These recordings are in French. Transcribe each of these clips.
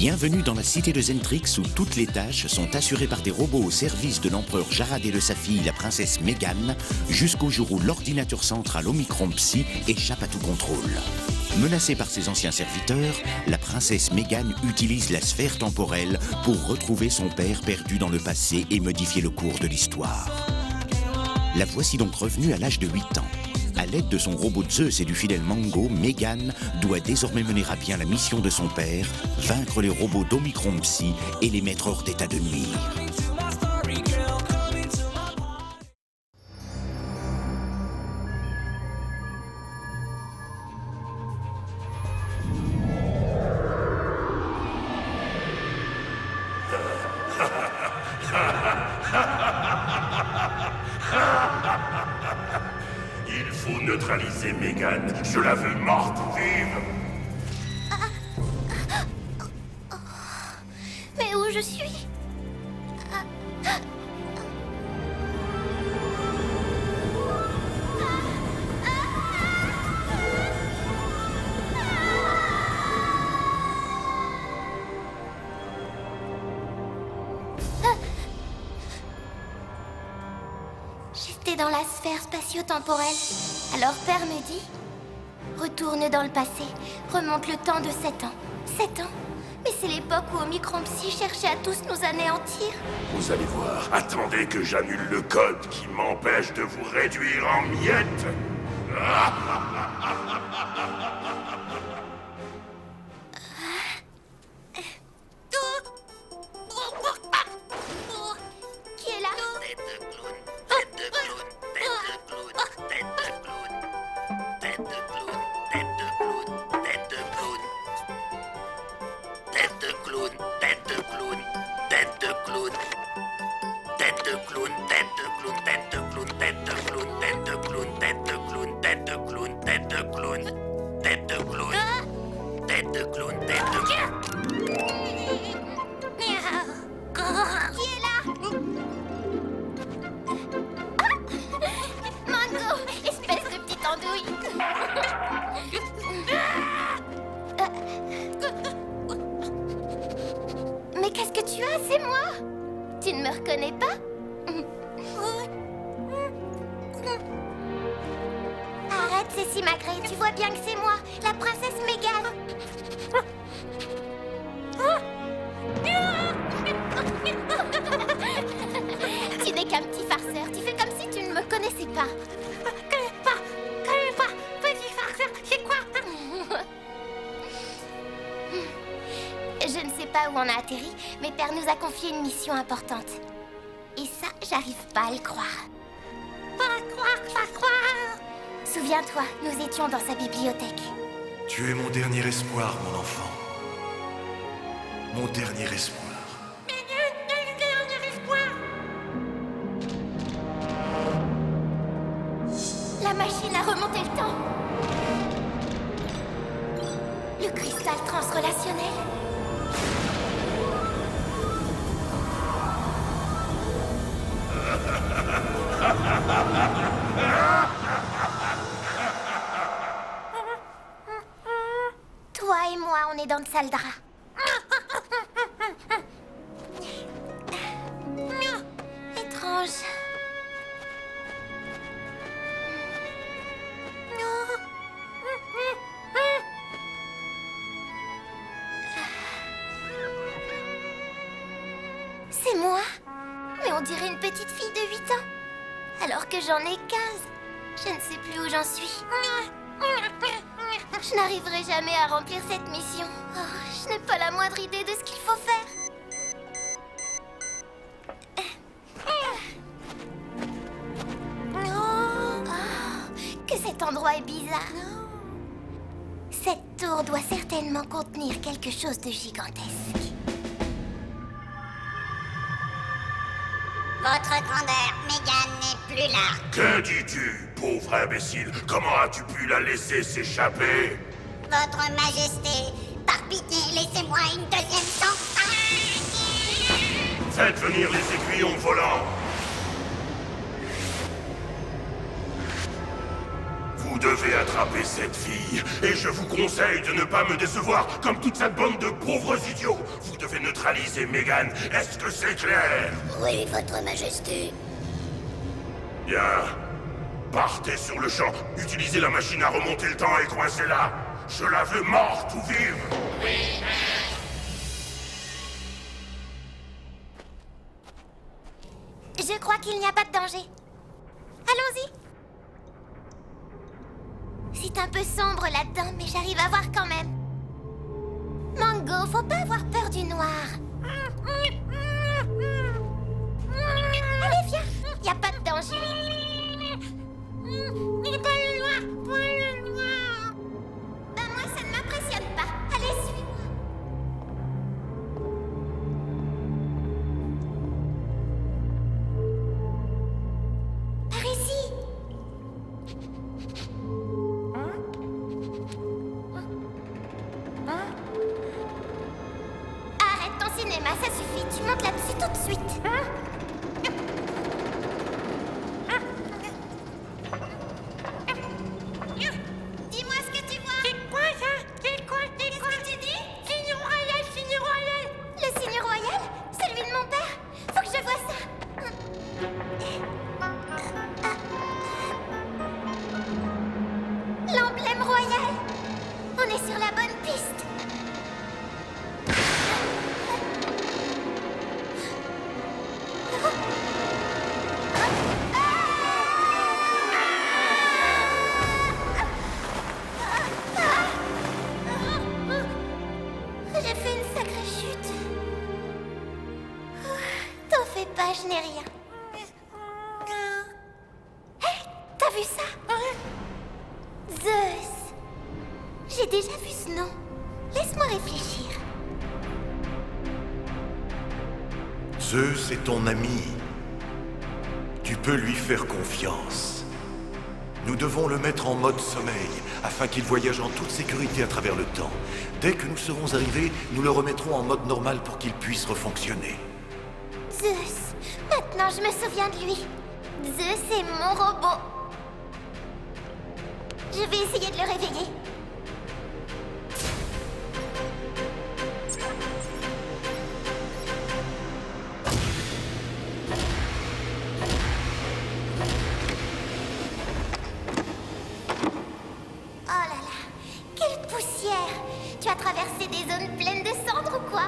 Bienvenue dans la cité de Zentrix où toutes les tâches sont assurées par des robots au service de l'empereur Jarad et de sa fille, la princesse Mégane, jusqu'au jour où l'ordinateur central Omicron Psy échappe à tout contrôle. Menacée par ses anciens serviteurs, la princesse Mégane utilise la sphère temporelle pour retrouver son père perdu dans le passé et modifier le cours de l'histoire. La voici donc revenue à l'âge de 8 ans. À l'aide de son robot Zeus et du fidèle Mango, Mégane doit désormais mener à bien la mission de son père, vaincre les robots d'Omicron Psy et les mettre hors d'état de nuire. Il faut neutraliser Mégane. Je la veux morte vive. Mais où je suis? J'étais dans la sphère spatio-temporelle. Alors père me dit, retourne dans le passé, remonte le temps de 7 ans. 7 ans? Mais c'est l'époque où Omicron Psy cherchait à tous nous anéantir. Vous allez voir. Attendez que j'annule le code qui m'empêche de vous réduire en miettes. Qui est là? Tête de clown, tête de clown, tête de clown, tête de clown, tête de clown, tête de clown, tête de clown, tête de clown, tête de clown, tête de clown, tête de clown, tête de clown, tête de clown, tête de clown, tête de clown, tête de clown, tête de clown, tête de clown, tête de clown, tête de clown. Qui est là? Mango, espèce de petite andouille. Mais qu'est-ce que tu as? C'est moi. Tu ne me reconnais pas? Arrête, Cécile Magré, tu vois bien que c'est moi, la princesse Mégane. Tu n'es qu'un petit farceur, tu fais comme si tu ne me connaissais pas. Petit farceur, c'est quoi? Je ne sais pas où on a atterri, mais Père nous a confié une mission importante. Et ça, j'arrive pas à le croire. Pas croire. Souviens-toi, nous étions dans sa bibliothèque. Tu es mon dernier espoir, mon enfant. Mon dernier espoir. La machine a remonté le temps. Le cristal transrelationnel. Toi et moi, on est dans le sale drap. Étrange. C'est moi? Mais on dirait une petite fille de 8 ans. Alors que j'en ai 15. Je ne sais plus où j'en suis. Je n'arriverai jamais à remplir cette mission. Oh, je n'ai pas la moindre idée de ce qu'il faut faire. Oh, que cet endroit est bizarre. Cette tour doit certainement contenir quelque chose de gigantesque. Votre grandeur, Mégane n'est plus là. Que dis-tu, pauvre imbécile? Comment as-tu pu la laisser s'échapper? Votre Majesté, par pitié, laissez-moi une deuxième chance. Faites venir les aiguillons volants. Vous devez attraper cette fille, et je vous conseille de ne pas me décevoir comme toute cette bande de pauvres idiots. Vous devez neutraliser Mégane, est-ce que c'est clair? Oui, votre majesté. Bien. Partez sur le champ, utilisez la machine à remonter le temps et coincez-la. Je la veux morte ou vive. Je crois qu'il n'y a pas de danger. Allons-y. C'est un peu sombre là-dedans, mais j'arrive à voir quand même. Mango, faut pas avoir peur du noir. Allez, viens. Y a pas de danger. Pas le noir, pas le noir. Ben moi, ça ne m'impressionne pas. Allez, suis-moi. Par ici. Arrête ton cinéma, ça suffit. Tu montes là-dessus tout de suite. Dis-moi ce que tu vois. C'est quoi ça? C'est quoi? Qu'est-ce que tu dis? Signe royal, signe royal. Le signe royal? Celui de mon père? Faut que je vois ça. L'emblème royal. On est sur la bonne piste. J'ai fait une sacrée chute. T'en fais pas, je n'ai rien. Hé, t'as vu ça? Zeus. J'ai déjà vu ce nom. Laisse-moi réfléchir. Zeus est ton ami. Tu peux lui faire confiance. Nous devons le mettre en mode sommeil, afin qu'il voyage en toute sécurité à travers le temps. Dès que nous serons arrivés, nous le remettrons en mode normal pour qu'il puisse refonctionner. Zeus. Maintenant, je me souviens de lui. Zeus est mon robot. Je vais essayer de le réveiller. Oh là là, quelle poussière! Tu as traversé des zones pleines de cendres ou quoi?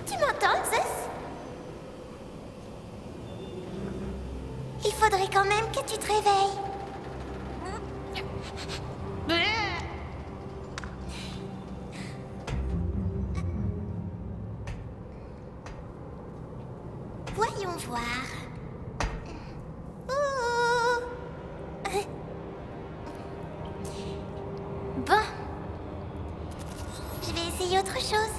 Tu m'entends, Zeus? Il faudrait quand même que tu te réveilles. Voyons voir. Ouh. Bon. Je vais essayer autre chose.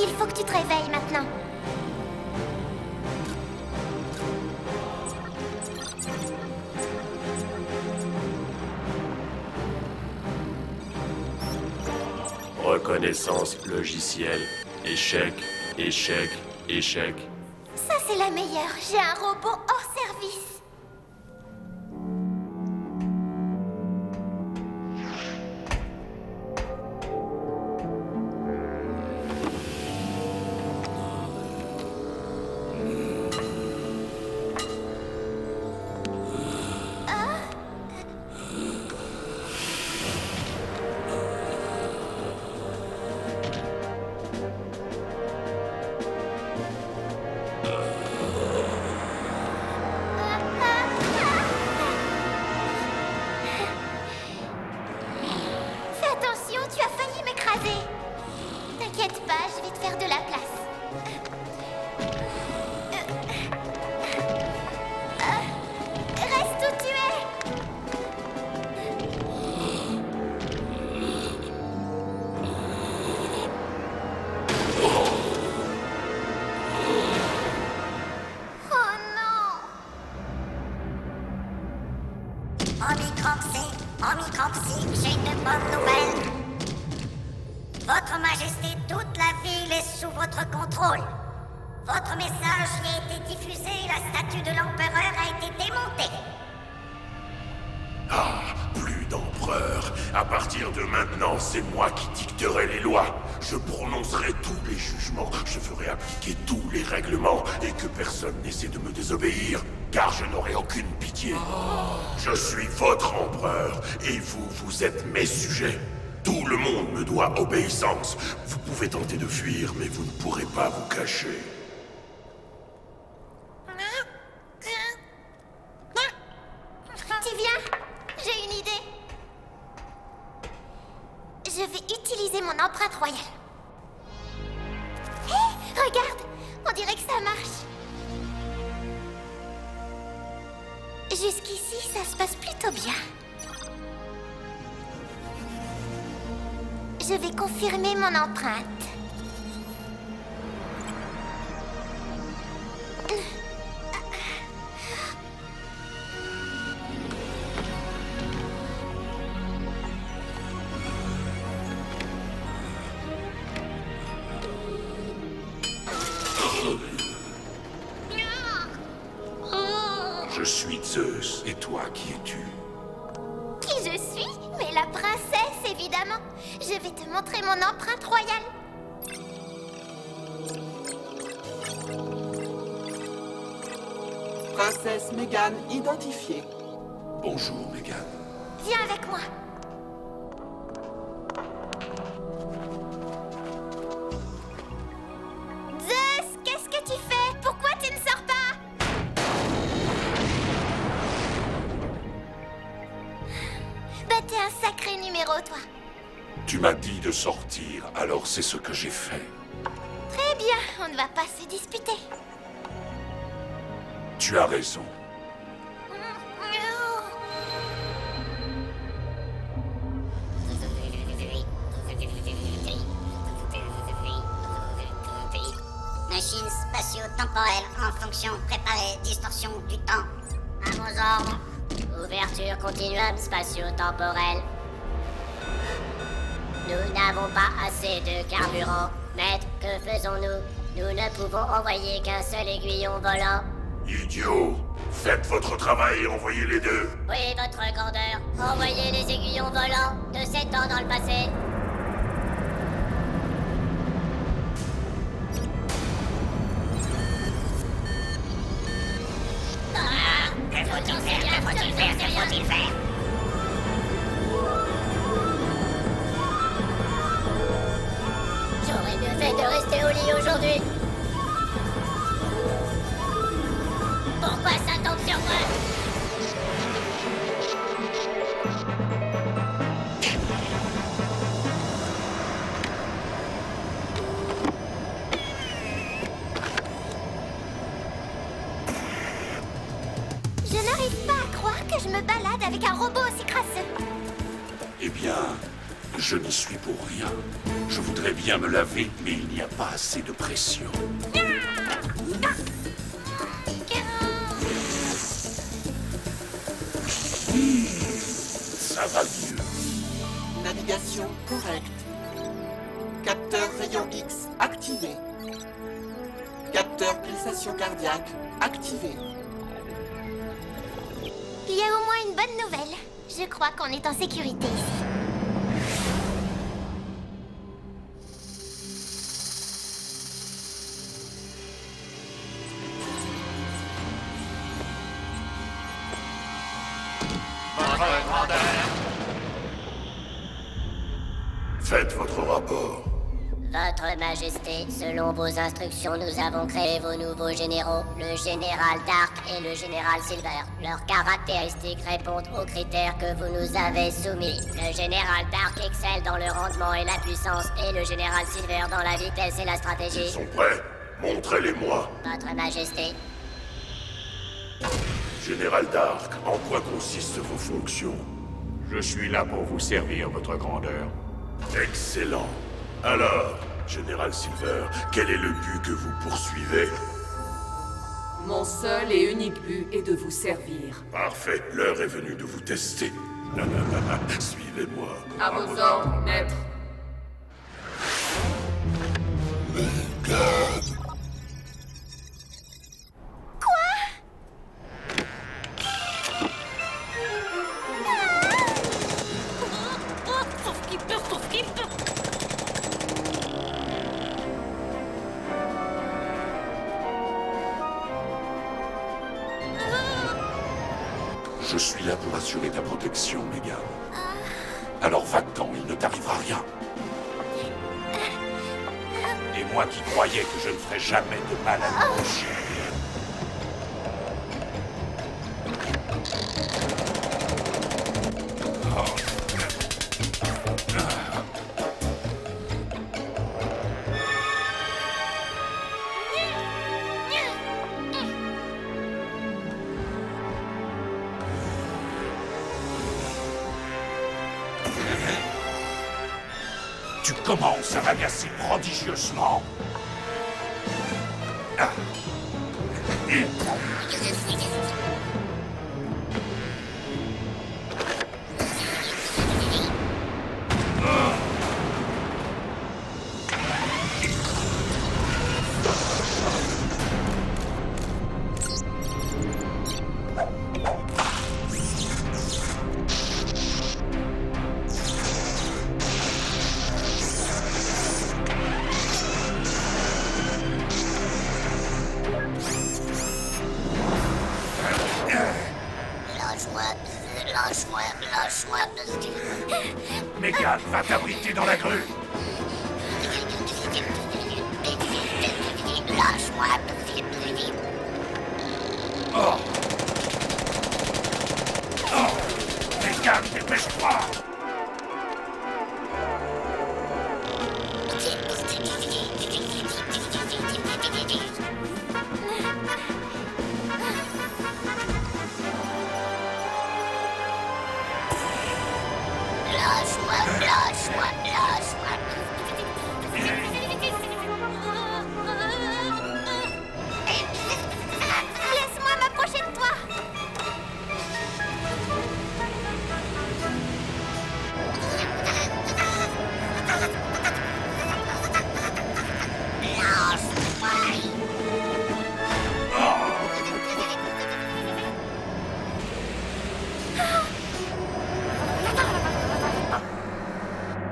Il faut que tu te réveilles maintenant. Reconnaissance logicielle. Échec, échec, échec. Ça, c'est la meilleure. J'ai un robot hors service. bonne nouvelle. Votre Majesté, toute la ville est sous votre contrôle. Votre message y a été diffusé, la statue de l'empereur a été démontée. Ah, plus d'empereur. À partir de maintenant, c'est moi qui dicterai les lois. Je prononcerai tous les jugements, je ferai appliquer tous les règlements, et que personne n'essaie de me désobéir, car je n'aurai aucune pitié. Je suis votre empereur, et vous, vous êtes mes sujets. Tout le monde me doit obéissance. Vous pouvez tenter de fuir, mais vous ne pourrez pas vous cacher. Tu viens? J'ai une idée. Je vais utiliser mon empreinte royale. Hé, regarde! On dirait que ça marche. Jusqu'ici, ça se passe plutôt bien. Je vais confirmer mon empreinte. Je suis Zeus, et toi, qui es-tu? Qui je suis? Mais la princesse, évidemment. Je vais te montrer mon empreinte royale. Princesse Mégane identifiée. Bonjour, Mégane. Viens avec moi. Zeus, qu'est-ce que tu fais? Pourquoi tu ne sors pas? Bah t'es un sacré numéro, toi. Tu m'as dit de sortir, alors c'est ce que j'ai fait. Très bien, on ne va pas se disputer. Tu as raison. Machine spatio-temporelle en fonction préparée, distorsion du temps. À vos ordres. Ouverture continuum spatio-temporelle. Nous n'avons pas assez de carburant. Maître, que faisons-nous? Nous ne pouvons envoyer qu'un seul aiguillon volant. Idiot! Faites votre travail et envoyez les deux. Oui, votre grandeur. Envoyez les aiguillons volants de 7 ans dans le passé. Que faut-il faire? Que faut-il faire? Que faut-il faire? J'aurais mieux fait de rester au lit aujourd'hui. Pourquoi ça tombe sur moi? Je n'arrive pas à croire que je me balade avec un robot aussi crasseux. Eh bien, je n'y suis pour rien. Je voudrais bien me laver, mais il n'y a pas assez de pression. Ça va mieux. Navigation correcte. Capteur rayon X activé. Capteur pulsation cardiaque activé. Il y a au moins une bonne nouvelle. Je crois qu'on est en sécurité ici. Faites votre rapport. Votre Majesté, selon vos instructions, nous avons créé vos nouveaux généraux, le Général Dark et le Général Silver. Leurs caractéristiques répondent aux critères que vous nous avez soumis. Le Général Dark excelle dans le rendement et la puissance, et le Général Silver dans la vitesse et la Ils stratégie. sont prêts? Montrez-les-moi. Votre Majesté, Général Dark, en quoi consistent vos fonctions? Je suis là pour vous servir, votre grandeur. Excellent. Alors, Général Silver, quel est le but que vous poursuivez? Mon seul et unique but est de vous servir. Parfait, l'heure est venue de vous tester. Suivez-moi. À vos ordres, maître. Je suis là pour assurer ta protection, Megan. Alors va-t'en, il ne t'arrivera rien. Et moi qui croyais que je ne ferais jamais de mal à mon chien. Tu commences à m'agacer prodigieusement. Ah. Lâche-moi. Megan, va t'abriter dans la grue. Lâche-moi. Oh. Megan, dépêche-toi. Laisse-moi m'approcher de toi.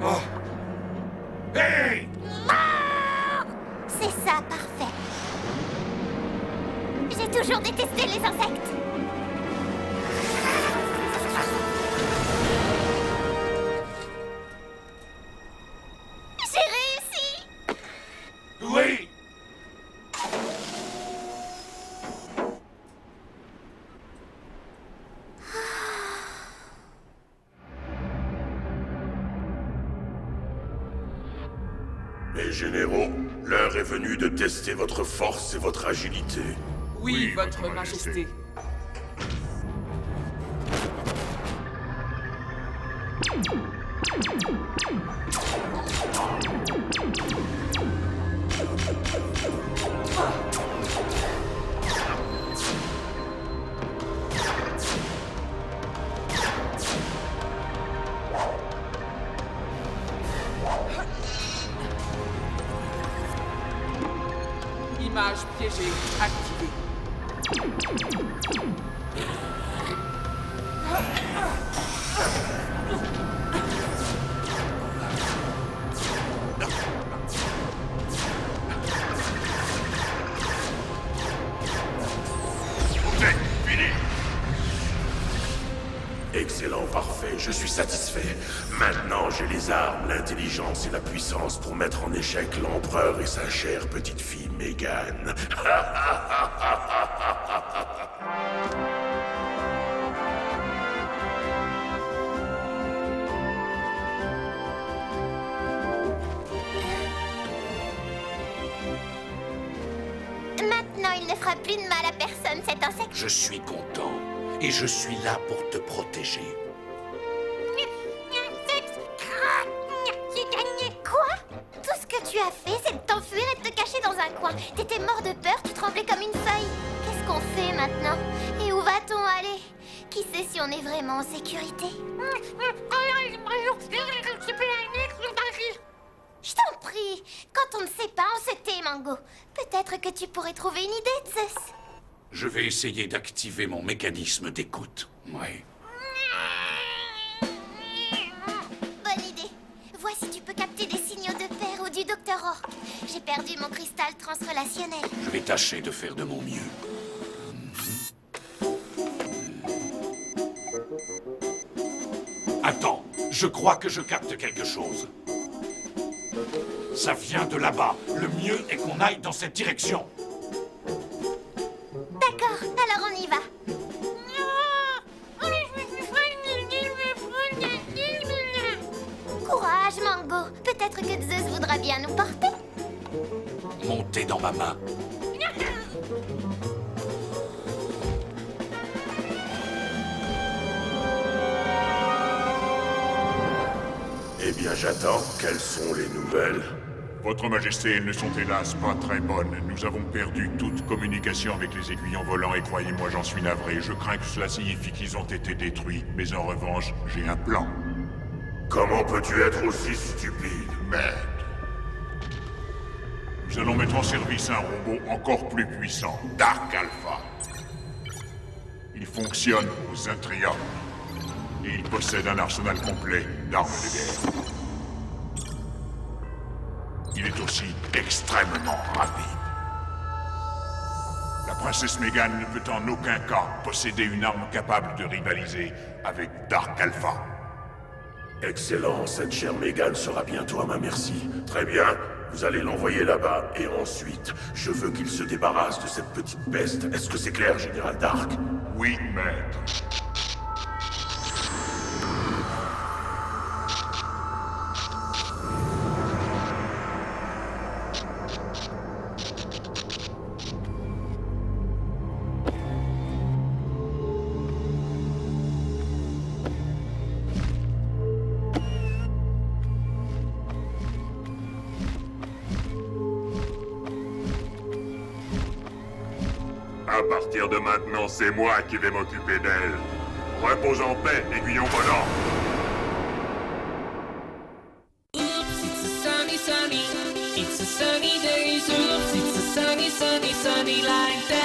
Oh. Hey! C'est ça, parfait. J'ai toujours détesté les insectes. J'ai réussi. Oui! Mes généraux, l'heure est venue de tester votre force et votre agilité. Oui, votre majesté. Image piégée activée. Excellent, parfait, je suis satisfait. Maintenant, j'ai les armes, l'intelligence et la puissance pour mettre en échec l'empereur et sa chère petite fille Megan. Maintenant, il ne fera plus de mal à personne, cet insecte. Je suis content, et je suis là pour te protéger. Quoi? Tout ce que tu as fait, c'est de t'enfuir et de te cacher dans un coin. T'étais mort de peur, tu tremblais comme une feuille. Qu'est-ce qu'on fait maintenant? Et où va-t-on aller? Qui sait si on est vraiment en sécurité? Je t'en prie, quand on ne sait pas, on se tait, Mango. Peut-être que tu pourrais trouver une idée, Zeus. Je vais essayer d'activer mon mécanisme d'écoute. Oui. Bonne idée. Vois si tu peux capter des signaux de père ou du Dr. Orc. J'ai perdu mon cristal transrelationnel. Je vais tâcher de faire de mon mieux. Attends, je crois que je capte quelque chose. Ça vient de là-bas. Le mieux est qu'on aille dans cette direction. D'accord, alors on y va. Courage, Mango. Peut-être que Zeus voudra bien nous porter. Montez dans ma main. Eh bien, j'attends. Quelles sont les nouvelles? Votre Majesté, elles ne sont hélas pas très bonnes. Nous avons perdu toute communication avec les aiguillons volants et croyez-moi, j'en suis navré. Je crains que cela signifie qu'ils ont été détruits. Mais en revanche, j'ai un plan. Comment peux-tu être aussi stupide, maître? Nous allons mettre en service un robot encore plus puissant, Dark Alpha. Il fonctionne aux Intrium. Et il possède un arsenal complet d'armes de guerre. Il est aussi extrêmement rapide. La princesse Mégane ne peut en aucun cas posséder une arme capable de rivaliser avec Dark Alpha. Excellent, cette chère Mégane sera bientôt à ma merci. Très bien, vous allez l'envoyer là-bas, et ensuite, je veux qu'il se débarrasse de cette petite peste. Est-ce que c'est clair, Général Dark? Oui, maître. À partir de maintenant, c'est moi qui vais m'occuper d'elle. Repose en paix, aiguillon volant. It's a sunny, sunny, it's a sunny day, so it's a sunny, sunny, sunny like that.